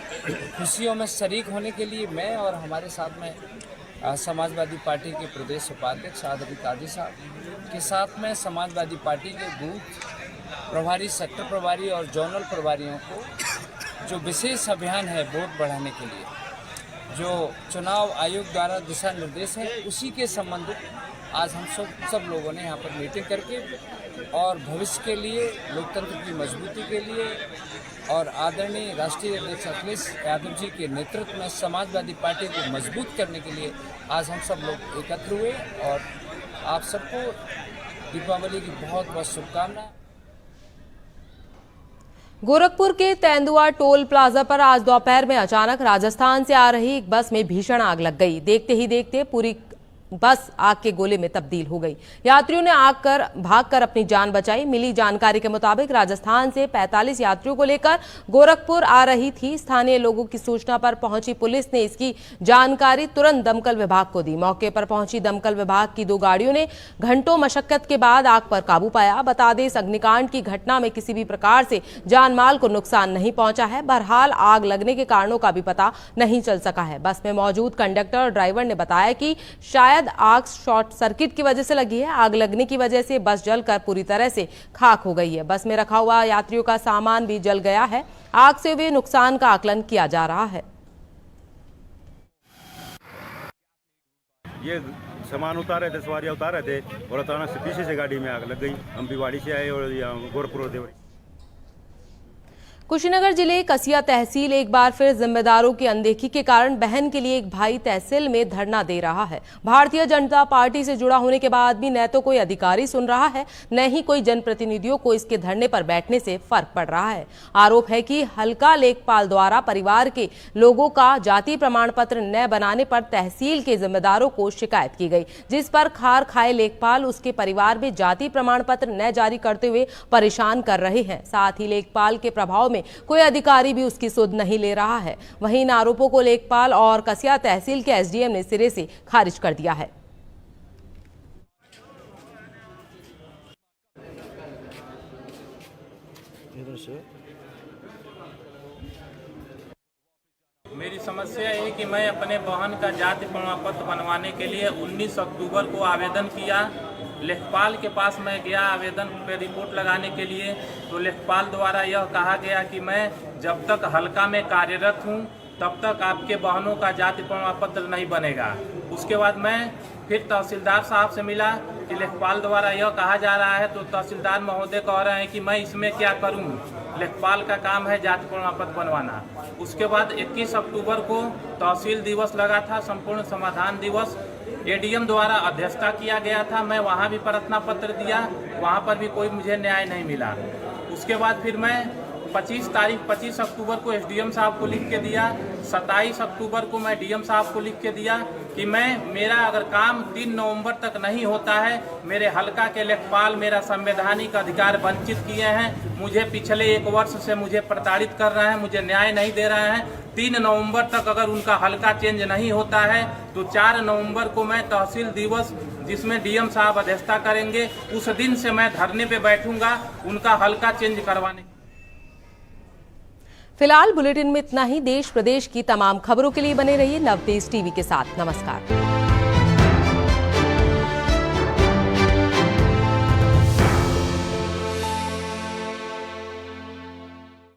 खुशियों में शरीक होने के लिए मैं और हमारे साथ में समाजवादी पार्टी के प्रदेश उपाध्यक्ष आदरणीय काजी साहब के साथ में समाजवादी पार्टी के बूथ प्रभारी, सेक्टर प्रभारी और जोनल प्रभारियों को जो विशेष अभियान है वोट बढ़ाने के लिए, जो चुनाव आयोग द्वारा दिशा निर्देश है, उसी के संबंधित आज हम सब लोगों ने यहाँ पर मीटिंग करके और भविष्य के लिए, लोकतंत्र की मजबूती के लिए और आदरणीय राष्ट्रीय अध्यक्ष अखिलेश यादव जी के नेतृत्व में समाजवादी पार्टी को मजबूत करने के लिए आज हम सब लोग एकत्र हुए और आप सबको दीपावली की बहुत बहुत शुभकामनाएं। गोरखपुर के तेंदुआ टोल प्लाजा पर आज दोपहर में अचानक राजस्थान से आ रही एक बस में भीषण आग लग गई। देखते ही देखते पूरी बस आग के गोले में तब्दील हो गई। यात्रियों ने भागकर अपनी जान बचाई। मिली जानकारी के मुताबिक राजस्थान से 45 यात्रियों को लेकर गोरखपुर आ रही थी। स्थानीय लोगों की सूचना पर पहुंची पुलिस ने इसकी जानकारी तुरंत दमकल विभाग को दी। मौके पर पहुंची दमकल विभाग की 2 गाड़ियों ने घंटों मशक्कत के बाद आग पर काबू पाया। बता दें, इस अग्निकांड की घटना में किसी भी प्रकार से जानमाल को नुकसान नहीं पहुंचा है। बहरहाल आग लगने के कारणों का भी पता नहीं चल सका है। बस में मौजूद कंडक्टर और ड्राइवर ने बताया कि शायद आग शॉर्ट सर्किट की वजह से लगी है। आग लगने की वजह से बस जलकर पूरी तरह से खाक हो गई है। बस में रखा हुआ यात्रियों का सामान भी जल गया है। आग से हुए नुकसान का आकलन किया जा रहा है। ये सामान उतार रहे थे, सवारियां उतार रहे थे और अचानक से पीछे से गाड़ी में आग लग गई। हम भिवाड़ी से आए और यहाँ गोरखपुर देवरी। कुशीनगर जिले कसिया तहसील एक बार फिर जिम्मेदारों की अनदेखी के कारण बहन के लिए एक भाई तहसील में धरना दे रहा है। भारतीय जनता पार्टी से जुड़ा होने के बाद भी न तो कोई अधिकारी सुन रहा है, न ही कोई जनप्रतिनिधियों को इसके धरने पर बैठने से फर्क पड़ रहा है। आरोप है कि हल्का लेखपाल द्वारा परिवार के लोगों का जाति प्रमाण पत्र न बनाने पर तहसील के जिम्मेदारों को शिकायत की गई, जिस पर खार खाए लेखपाल उसके परिवार में जाति प्रमाण पत्र न जारी करते हुए परेशान कर रहे हैं। साथ ही लेखपाल के प्रभाव में कोई अधिकारी भी उसकी सुध नहीं ले रहा है। वहीं इन आरोपों को लेखपाल और कसिया तहसील के एसडीएम ने सिरे से खारिज कर दिया है। मेरी समस्या है कि मैं अपने बहन का जाति प्रमाण पत्र बनवाने के लिए 19 अक्टूबर को आवेदन किया। लेखपाल के पास मैं गया आवेदन पे रिपोर्ट लगाने के लिए, तो लेखपाल द्वारा यह कहा गया कि मैं जब तक हल्का में कार्यरत हूं तब तक आपके बहनों का जाति प्रमाण पत्र नहीं बनेगा। उसके बाद मैं फिर तहसीलदार साहब से मिला कि लेखपाल द्वारा यह कहा जा रहा है, तो तहसीलदार महोदय कह रहे हैं कि मैं इसमें क्या करूं, लेखपाल का काम है जाति प्रमाण पत्र बनवाना। उसके बाद 21 अक्टूबर को तहसील दिवस लगा था, संपूर्ण समाधान दिवस, एडीएम द्वारा अध्यक्षता किया गया था। मैं वहां भी प्रार्थना पत्र दिया, वहां पर भी कोई मुझे न्याय नहीं मिला। उसके बाद फिर मैं 25 अक्टूबर को एसडीएम साहब को लिख के दिया। 27 अक्टूबर को मैं डीएम साहब को लिख के दिया कि मेरा अगर काम 3 नवंबर तक नहीं होता है, मेरे हल्का के लेखपाल मेरा संवैधानिक अधिकार वंचित किए हैं, मुझे पिछले 1 वर्ष से मुझे प्रताड़ित कर रहे हैं, मुझे न्याय नहीं दे रहे हैं। 3 नवंबर तक अगर उनका हल्का चेंज नहीं होता है तो 4 नवंबर को मैं तहसील दिवस जिसमें डीएम साहब अध्यक्षता करेंगे, उस दिन से मैं धरने पे बैठूंगा उनका हल्का चेंज करवाने। फिलहाल बुलेटिन में इतना ही। देश प्रदेश की तमाम खबरों के लिए बने रहिए नवतेज टीवी के साथ। नमस्कार।